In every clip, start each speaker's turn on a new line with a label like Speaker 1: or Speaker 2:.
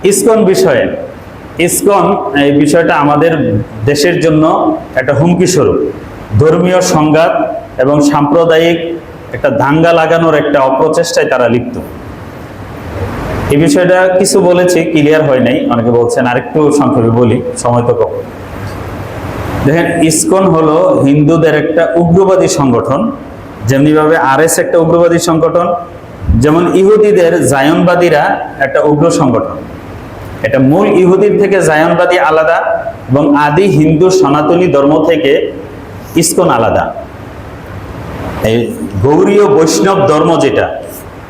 Speaker 1: ISKCON বিষয়ে, ISKCON এই বিষয়টা আমাদের দেশের জন্য একটা হুমকি স্বরূপ। ধর্মীয় সংঘাত এবং সাম্প্রদায়িক একটা দাঙ্গা লাগানোর একটা অপচেষ্টায় তারা লিপ্ত। এই বিষয়টা কিছু বলেছি, ক্লিয়ার হয় নাই, অনেকে বলছেন, আরেকটু সংক্ষেপে বলি, সময় তো কম। দেখেন, ইসকন হলো হিন্দুদের একটা উগ্রবাদী সংগঠন, যেমনিভাবে আরএস একটা উগ্রবাদী সংগঠন, যেমন ইহুদিদের জায়নবাদীরা একটা উগ্র সংগঠন। এটা মূল ইহুদির থেকে জায়নবাদী আলাদা, এবং আদি হিন্দু সনাতনী ধর্ম থেকে ইসকন আলাদা। এই গৌড়ীয় বৈষ্ণব ধর্ম যেটা,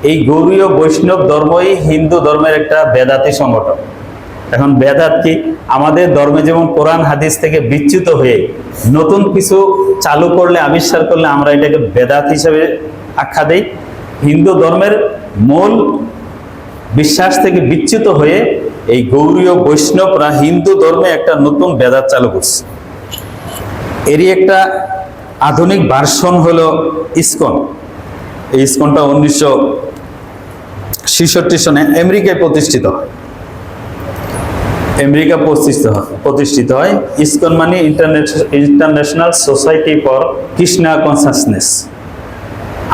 Speaker 1: এই গৌড়ীয় বৈষ্ণব ধর্মই হিন্দু ধর্মের একটা বেদাতি সংগঠন। এখন বেদাত কি? আমাদের ধর্মে যেমন কোরআন হাদিস থেকে বিচ্যুত হয়ে নতুন কিছু চালু করলে, আবিষ্কার করলে আমরা এটাকে বেদাত হিসেবে আখ্যা দেই। হিন্দু ধর্মের মূল বিশ্বাস থেকে বিচ্যুত হয়ে এই গৌড়ীয় বৈষ্ণবরা হিন্দু ধর্মে একটা নতুন বেদাত চালু করছে। এরই একটা আধুনিক ভার্সন হলো ইসকন। এই ইসকনটা 1966 সনে আমেরিকায় প্রতিষ্ঠিত হয়। আমেরিকা প্রতিষ্ঠিত হয়। ইসকন মানে international society for Krishna consciousness,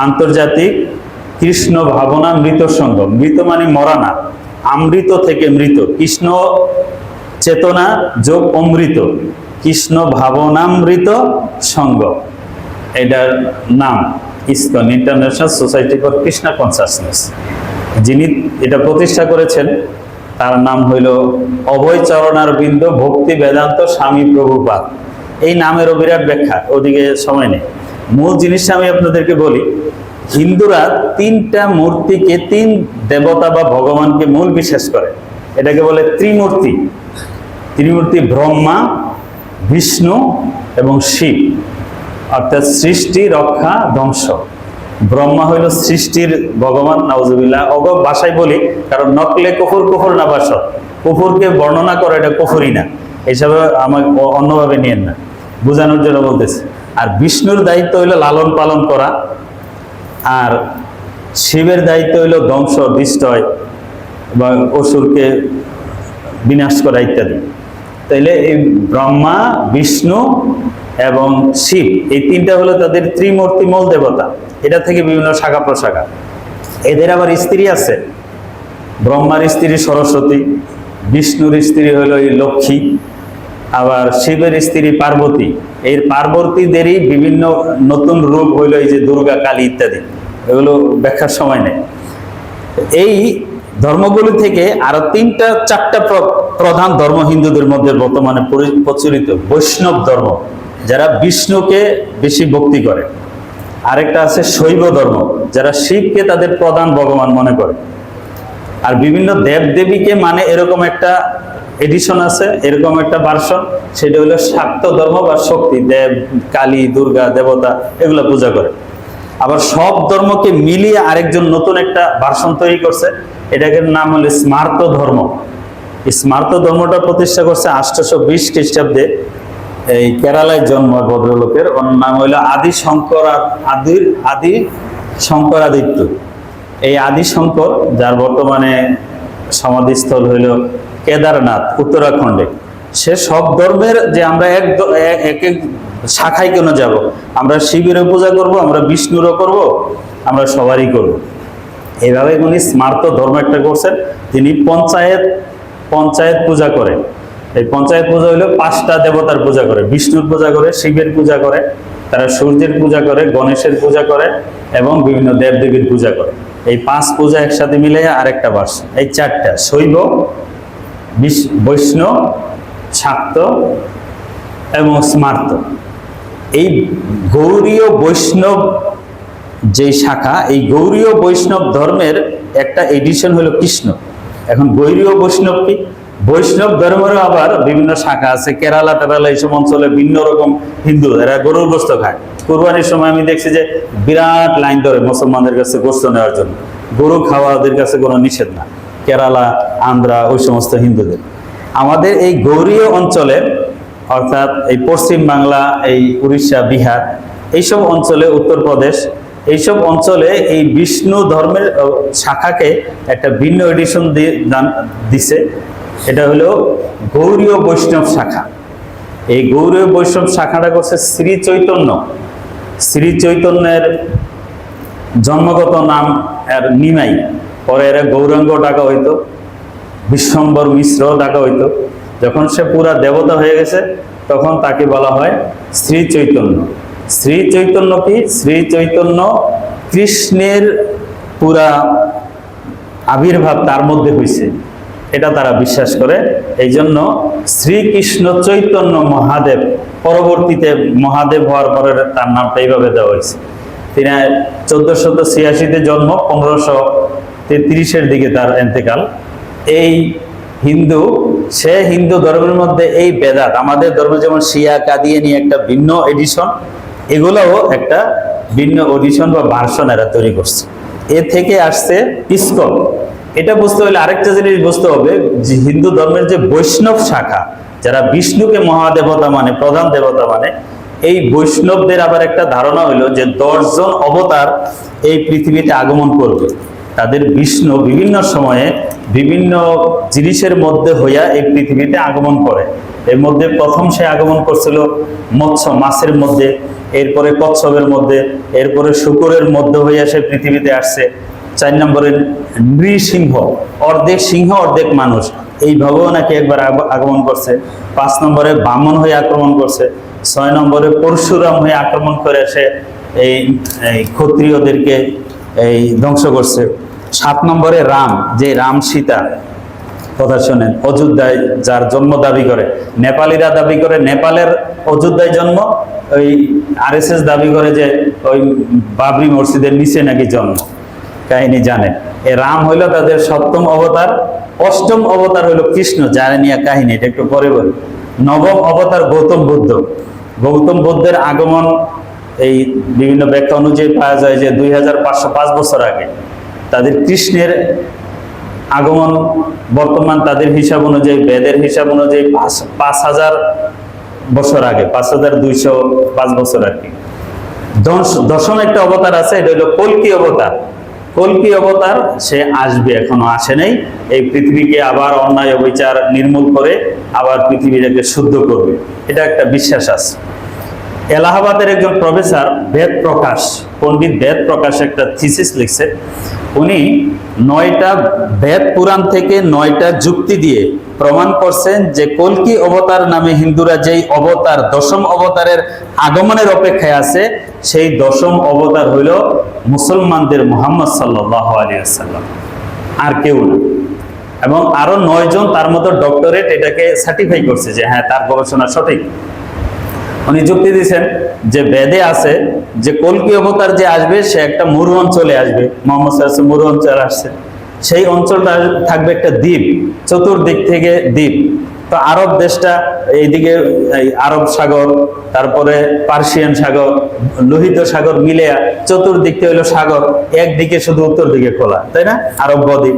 Speaker 1: আন্তর্জাতিক কৃষ্ণ ভাবনা মৃত সংঘ। মৃত মানে মরা না, আমৃত থেকে মৃত, কৃষ্ণ চেতনা যোগ অমৃত, কৃষ্ণ ভাবনামৃত সংঘ, এটার নাম ISKCON, international society for Krishna consciousness. যিনি এটা প্রতিষ্ঠা করেছেন তার নাম হইল অভয় চরণারবিন্দ ভক্তি বেদান্ত স্বামী প্রভুপাদ। এই নামেরও বিরাট ব্যাখ্যা, ওদিকে সময় নেই। মূল জিনিসটা আমি আপনাদেরকে বলি। হিন্দুরা তিনটা মূর্তিকে, তিন দেবতা বা ভগবানকে মূল বিশ্বাস করে। এটাকে বলে ত্রিমূর্তি। ত্রিমূর্তি ব্রহ্মা, বিষ্ণু এবং শিব, অর্থাৎ সৃষ্টি, রক্ষা, ধ্বংস। ব্রহ্মা হইল সৃষ্টির ভগবান, নাউজুবিল্লাহ। অগ ভাষায় বলি, কারণ নকলে কুফুর, কুফুর না বাস, কুফুরকে বর্ণনা করে এটা কুফুরই না, এইসবে আমার অন্যভাবে নিয়েন না, বোঝানোর জন্য বলতেছে। আর বিষ্ণুর দায়িত্ব হইল লালন পালন করা, আর শিবের দায়িত্ব হইল ধ্বংস, ডিস্ট্রয় বা অসুরকে বিনাশ করা ইত্যাদি। তাইলে এই ব্রহ্মা, বিষ্ণু এবং শিব, এই তিনটা হলো তাদের ত্রিমূর্তি মূল দেবতা। এটা থেকে বিভিন্ন শাখা প্রশাখা। এদের আবার স্ত্রী আছে। ব্রহ্মার স্ত্রী সরস্বতী, বিষ্ণুর স্ত্রী হইল এই লক্ষ্মী, আবার শিবের স্ত্রী পার্বতী। এই পার্বতীদেরই বিভিন্ন নতুন রূপ হইল এই যে দুর্গা, কালী ইত্যাদি। এগুলো ব্যাখ্যার সময় নেই। এই ধর্মগুলি থেকে আরো তিনটা চারটা প্রধান ধর্ম হিন্দুদের মধ্যে বর্তমানে প্রচলিত। বৈষ্ণব ধর্ম, যারা বিষ্ণুকে বেশি ভক্তি করে। আরেকটা আছে শৈব ধর্ম, যারা শিবকে তাদের প্রধান ভগবান মনে করে। আর বিভিন্ন দেব দেবীকে মানে এরকম একটা এডিশন আছে, এরকম একটা ভার্সন, সেটা হলো শাক্ত ধর্ম বা শক্তি, দেব, কালী, দুর্গা, দেবতা, এগুলো পূজা করে। আবার সব ধর্মকে মিলিয়ে আরেকজন নতুন একটা ভার্সন তৈরি করছে, এটাকে নাম হলো স্মার্ত ধর্ম। স্মার্ত ধর্মটা প্রতিষ্ঠা করছে 820 খ্রিস্টাব্দে, এই কেরালায় জন্ম ভদ্রলোকের। ওর নাম হইল আদি শঙ্করাদিত্য। এই আদি শঙ্কর, যার বর্তমানে সমাধিস্থল হইল কেদারনাথ, উত্তরাখণ্ডে। সে সব ধর্মের যে আমরা এক এক শাখায় কেন যাব, আমরা শিবেরও পূজা করব, আমরা বিষ্ণুরও করব, আমরা সবারই করব। এইভাবে উনি স্মার্ত ধর্ম একটা করছেন। তিনি পঞ্চায়েত পূজা করেন। এই পঞ্চায়েত পূজা হইল 5টা দেবতার পূজা করে। বিষ্ণুর পূজা করে, শিবের পূজা করে, তারা সূর্যের পূজা করে, গণেশের পূজা করে এবং বিভিন্ন দেবদেবীর পূজা করে। এই 5 পূজা একসাথে মিলে আরেকটা বাস। এই 4টা শৈব, বৈষ্ণব, শাক্ত এবং স্মার্ত। এই গৌড়ীয় বৈষ্ণব যে শাখা, এই গৌড়ীয় বৈষ্ণব ধর্মের একটা এডিশন হলো কৃষ্ণ। এখন গৌড়ীয় বৈষ্ণব কি? বৈষ্ণব ধর্মেরও আবার বিভিন্ন শাখা আছে। কেরালা টেরালা এইসব অঞ্চলে ভিন্ন রকম হিন্দু, এরা গরুর গোস্ত খায়। কুরবানির সময় আমি দেখছি যে বিরাট লাইন ধরে মুসলমানদের কাছে গোস্ত নেওয়ার জন্য। গরু খাওয়া ওদের কাছে কোনো নিষেধ না, কেরালা, আন্ধ্রা, ওই সমস্ত হিন্দুদের। আমাদের এই গৌড়ীয় অঞ্চলে, অর্থাৎ এই পশ্চিম বাংলা, এই উড়িষ্যা, বিহার, এইসব অঞ্চলে, উত্তরপ্রদেশ, এইসব অঞ্চলে এই বিষ্ণু ধর্মের শাখাকে একটা ভিন্ন এডিশন দিছে, এটা হলো গৌড়ীয় বৈষ্ণব শাখা। এই গৌড়ীয় বৈষ্ণব শাখাটা করছে শ্রী চৈতন্য। শ্রী চৈতন্যের জন্মগত নাম এর নিমাই, পরে এরা গৌরাঙ্গ ডাকা হইতো, বিশ্বম্বর মিশ্র ডাকা হইতো। যখন সে পুরা দেবতা হয়ে গেছে তখন তাকে বলা হয় শ্রী চৈতন্য। শ্রী চৈতন্য কি? শ্রী চৈতন্য কৃষ্ণের পুরা আবির্ভাব তার মধ্যে হয়েছে, এটা তারা বিশ্বাস করে। এই জন্য শ্রীকৃষ্ণ চৈতন্য মহাদেব, পরবর্তীতে মহাদেব হওয়ার পরে তার নামটা এইভাবে দেওয়া হয়েছে। তিনি 1486-তে জন্ম, 1533-এর দিকে তার এন্তেকাল। এই হিন্দু, সে হিন্দু ধর্মের মধ্যে এই বেদাত, আমাদের ধর্মে যেমন শিয়া কাদিয়ানি একটা ভিন্ন এডিশন, এগুলোও একটা ভিন্ন এডিশন বা ভার্সন এরা তৈরি করছে। এ থেকে আসছে ইসকন। এটা বুঝতে হলে আরেকটা জিনিস বুঝতে হবে যে হিন্দু ধর্মের যে বৈষ্ণব শাখা, যারা বিষ্ণুকে মহাদেবতা মানে, প্রধান দেবতা মানে, এই বৈষ্ণবদের আবার একটা ধারণা হইল যে 10 জন অবতার এই পৃথিবীতে আগমন করবে। তাদের বিষ্ণু বিভিন্ন সময়ে বিভিন্ন জিনিসের মধ্যে হইয়া এই পৃথিবীতে আগমন করে। এর মধ্যে প্রথম সে আগমন করছিল মৎস্য, মাছের মধ্যে, এরপরে কচ্ছপের মধ্যে, এরপরে শূকরের মধ্যে হইয়া সে পৃথিবীতে আসছে। 4 নম্বরে নৃসিংহ, অর্ধেক সিংহ অর্ধেক মানুষ, এইভাবেও নাকি একবার আগমন করছে। 5 নম্বরে বামন হয়ে আক্রমণ করছে। 6 নম্বরে পরশুরাম হয়ে আক্রমণ করে সে এই ক্ষত্রিয়দেরকে ধ্বংস করছে। 7 নম্বরে রাম, যে রাম সীতা, কথা শোনেন, অযোধ্যায় যার জন্ম দাবি করে, নেপালিরা দাবি করে নেপালের অযোধ্যায় জন্ম, ওই RSS দাবি করে যে ওই বাবরি মসজিদের নিচে নাকি জন্ম। কাহিনী জানেন, এ রাম হইল তাদের 7ম অবতার। 8ম অবতার হইল কৃষ্ণ, যারা নিয়ে কাহিনী, এটা একটু পরে বলি। 9ম অবতার গৌতম বুদ্ধ। গৌতম বুদ্ধের আগমন এই বিভিন্ন ব্যাখ্যা অনুযায়ী পাওয়া যায় যে 2505 বছর আগে। তাদের কৃষ্ণের আগমন বর্তমান তাদের হিসাব অনুযায়ী, বেদের হিসাব অনুযায়ী 5000 বছর আগে, 5205 বছর আগে। 10ম একটা অবতার আছে, এটা হলো কল্কি অবতার। কল্কি অবতার সে আসবে, এখনো আসে নাই। এই পৃথিবীকে আবার অন্যায় অবিচার নির্মূল করে আবার পৃথিবীটাকে শুদ্ধ করবে, এটা একটা বিশ্বাস আছে। এলাহাবাদের একজন প্রফেসর বেদ প্রকাশ, পণ্ডিত বেদ প্রকাশ একটা থিসিস লিখছে। উনি 9টা বেদ পুরাণ থেকে 9টা যুক্তি দিয়ে প্রমাণ করছেন যে কল্কি অবতার নামে হিন্দুরা যেই অবতার, 10ম অবতারের আগমনের অপেক্ষায় আছে, সেই 10ম অবতার হইল মুসলমানদের মুহাম্মদ সাল্লাল্লাহু আলাইহি ওয়াসাল্লাম, আর কেউ না। এবং আরো 9 জন তার মতো ডক্টরেট এটাকে সার্টিফাই করছে যে হ্যাঁ, তার গবেষণা সঠিক। উনি যুক্তি দিয়েছেন যে বেদে আছে যে কল্কি অবতার যে আসবে সে একটা মরু অঞ্চলে আসবে। মোহাম্মদ সাল্লাল্লাহু আলাইহি ওয়াসাল্লাম মরু অঞ্চলে আসছে, সেই অঞ্চলটা থাকবে একটা দ্বীপ, চতুর্দিক থেকে দ্বীপ। তো আরব দেশটা এইদিকে আরব সাগর, তারপরে পার্সিয়ান সাগর, লোহিত সাগর মিলে চতুর্দিক থেকে হলো সাগর, একদিকে শুধু উত্তর দিকে খোলা, তাই না, আরব বদ্বীপ।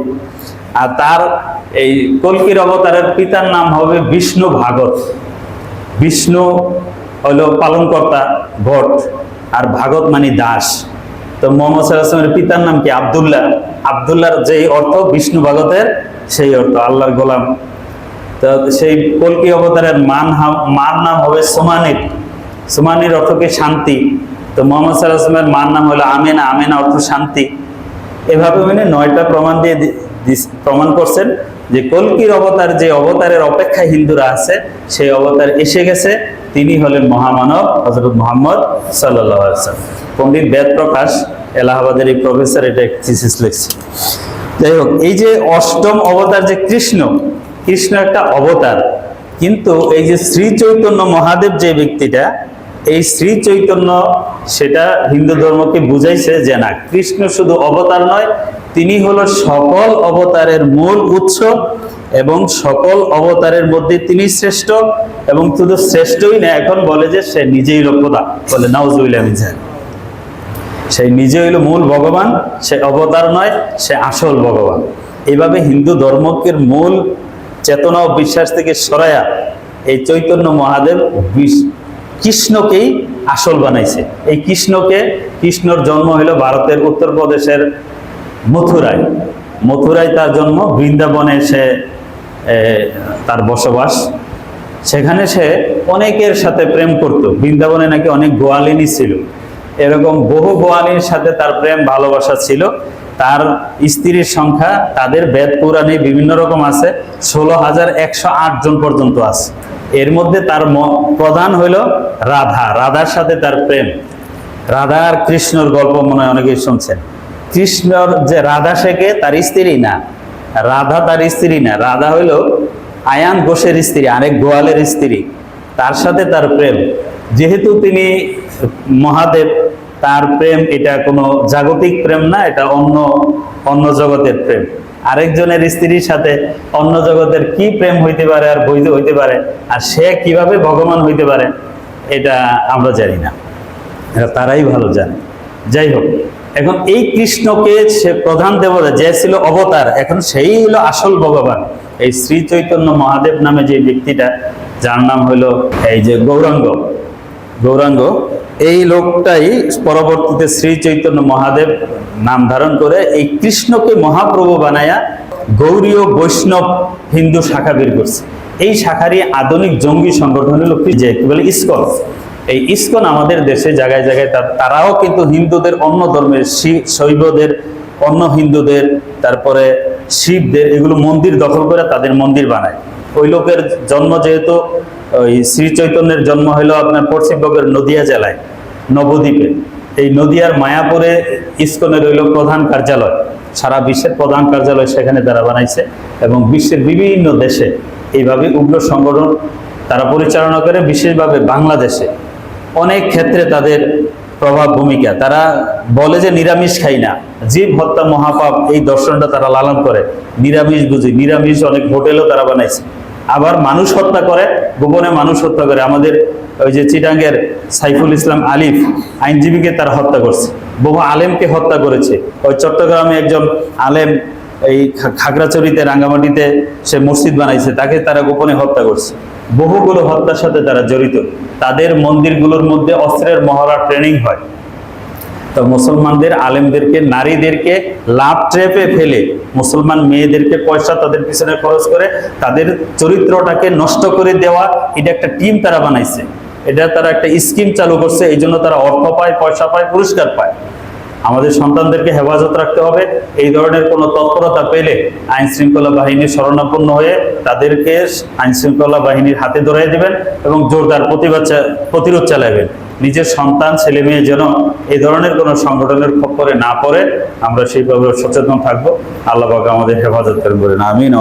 Speaker 1: আর তার এই কল্কির অবতারের পিতার নাম হবে বিষ্ণু ভাগত। বিষ্ণু হলো পালনকর্তা, ভট, আর ভাগত মানে দাস। তো মোহাম্মদ সাল্লাল্লাহু আলাইহি ওয়াসাল্লামের পিতার নাম কি? আব্দুল্লাহ। আব্দুল্লাহর যেই অর্থ বিষ্ণু ভাগতের সেই অর্থ, আল্লাহর গোলাম। তো সেই কল্কি অবতারের মার নাম হবে সুমানির। সুমানির অর্থ কি? শান্তি। তো মোহাম্মদ সাল্লাল্লাহু আলাইহি ওয়াসাল্লামের মার নাম হলো আমেনা। আমেনা অর্থ শান্তি। এভাবে উনি 9টা প্রমাণ দিয়ে প্রমাণ করছেন যে কল্কির অবতার, যে অবতারের অপেক্ষায় হিন্দুরা আছে, সেই অবতার এসে গেছে। তিনি হলেন মহামানব হযরত মুহাম্মদ সাল্লাল্লাহু আলাইহি ওয়াসাল্লাম। পণ্ডিত বেদ প্রকাশ, এলাহাবাদের এই প্রফেসর এটা থিসিস লিখছে। যাই হোক, এই যে 8ম অবতার যে কৃষ্ণ, কৃষ্ণ একটা অবতার, কিন্তু এই যে শ্রী চৈতন্য মহাদেব যে ব্যক্তিটা, এই শ্রী চৈতন্য সেটা হিন্দু ধর্মকে বুঝাইছে যে না, কৃষ্ণ শুধু অবতার নয়, তিনি হলো সকল অবতারের মূল উৎস, এবং সকল অবতারের মধ্যে তিনি শ্রেষ্ঠ। এবং শুধু শ্রেষ্ঠই না, এখন বলে যে সে নিজেই হলো খোদা, বলে নাউজুবিল্লাহ মিন যালিক। সে নিজে হইল মূল ভগবান, সে অবতার নয়, সে আসল ভগবান। এইভাবে হিন্দু ধর্মকে মূল চেতনা ও বিশ্বাস থেকে সরাইয়া এই চৈতন্য মহাদেব কৃষ্ণকেই আসল বানাইছে। এই কৃষ্ণর জন্ম হলো ভারতের উত্তরপ্রদেশের মথুরায় তার জন্ম, বৃন্দাবনে সে তার বসবাস। সেখানে সে অনেকের সাথে প্রেম করত। বৃন্দাবনে নাকি অনেক গোয়ালিনী ছিল, এরকম বহু গোয়ালিনীর সাথে তার প্রেম ভালোবাসা ছিল। তার স্ত্রীর সংখ্যা তাদের বেদ পুরাণে বিভিন্ন রকম আছে, 16,108 জন পর্যন্ত আছে। এর মধ্যে তার প্রধান হইল রাধার সাথে তার প্রেম। রাধা আর কৃষ্ণর গল্প মনে হয় অনেকেই শুনছেন। কৃষ্ণর যে রাধা শেখে তার স্ত্রী না, রাধা তার স্ত্রী না, রাধা হইল আয়ান ঘোষের স্ত্রী, আরেক গোয়ালের স্ত্রী। তার সাথে তার প্রেম, যেহেতু তিনি মহাদেব, তার প্রেম এটা কোনো জাগতিক প্রেম না, এটা অন্য জগতের প্রেম। আরেকজনের স্ত্রীর সাথে অন্য জগতের কি প্রেম হইতে পারে আর বৈধ হইতে পারে, আর সে কিভাবে ভগবান হইতে পারে, এটা আমরা জানি না, এটা তারাই ভালো জানে। যাই হোক, এখন এই কৃষ্ণকে সে প্রধান দেবতা, যে ছিল অবতার, এখন সেই হলো আসল ভগবান। এই শ্রী চৈতন্য মহাদেব নামে যে ব্যক্তিটা, যার নাম হইল এই যে গৌরাঙ্গ, এই লোকটাই পরবর্তীতে শ্রী চৈতন্য মহাদেব নাম ধারণ করে এই কৃষ্ণকে মহাপ্রভু বানায়া গৌরীয় বৈষ্ণব হিন্দু শাখা বের করছে। এই শাখারই আধুনিক জঙ্গি সংগঠন হলো যে বলে ইসকন। এই ইসকন আমাদের দেশে জায়গায় জায়গায় তারাও কিন্তু হিন্দুদের, অন্য ধর্মের শৈবদের, অন্য হিন্দুদের, তারপরে শিবদের, এগুলো মন্দির দখল করে তাদের মন্দির বানায়। ওই লোকের জন্ম, যেহেতু ওই শ্রী চৈতন্যের জন্ম হলো আপনার পশ্চিমবঙ্গের নদিয়া জেলায় নবদ্বীপে, এই নদিয়ার মায়াপুরে ইসকনের হইল প্রধান কার্যালয়, সারা বিশ্বের প্রধান কার্যালয় সেখানে তারা বানাইছে। এবং বিশ্বের বিভিন্ন দেশে এইভাবে উগ্র সংগঠন তারা পরিচালনা করে, বিশেষভাবে বাংলাদেশে অনেক ক্ষেত্রে তাদের প্রভাব ভূমিকা। তারা বলে যে নিরামিষ খাই না, জীব হত্যা মহাপাপ, এই দর্শনটা তারা লালন করে। নিরামিষ বুঝি, নিরামিষ অনেক হোটেলও তারা বানাইছে। আবার মানুষ হত্যা করে, গোপনে মানুষ হত্যা করে। আমাদের ওই যে চিটাঙ্গের সাইফুল ইসলাম আলিফ আইনজীবীকে তারা হত্যা করছে, বহু আলেমকে হত্যা করেছে। ওই চট্টগ্রামে একজন আলেম এই খাগড়াছড়িতে, রাঙ্গামাটিতে সে মসজিদ বানাইছে, তাকে তারা গোপনে হত্যা করছে। বহুগুলো হত্যার সাথে তারা জড়িত। তাদের মন্দিরগুলোর মধ্যে অস্ত্রের মহড়া ট্রেনিং হয়। তো মুসলমানদের, আলেমদেরকে, নারীদেরকে লাভ ট্র্যাপে ফেলে মুসলমান মেয়েদেরকে পয়সা তাদের পিছনে খরচ করে তাদের চরিত্রটাকে নষ্ট করে দেওয়া, এটা একটা টিম তারা বানাইছে। এটা তারা একটা স্কিম চালু করছে। এই জন্য তারা অর্থ পায়, পয়সা পায়, পুরস্কার পায়। আমাদের সন্তানদেরকে হেফাজত রাখতে হবে। এই ধরনের কোনো তৎপরতা পেলে আইন শৃঙ্খলা বাহিনীর শরণাপন্ন হয়ে তাদেরকে আইন শৃঙ্খলা বাহিনীর হাতে ধরাই দেবেন এবং জোরদার প্রতিরোধ চালাবেন। নিজের সন্তান, ছেলে মেয়ে যেন এই ধরনের কোনো সংগঠনের খপ্পরে না পড়ে, আমরা সেইভাবে সচেতন থাকবো। আল্লাহ পাক আমাদের হেফাজত করেন, আমিন।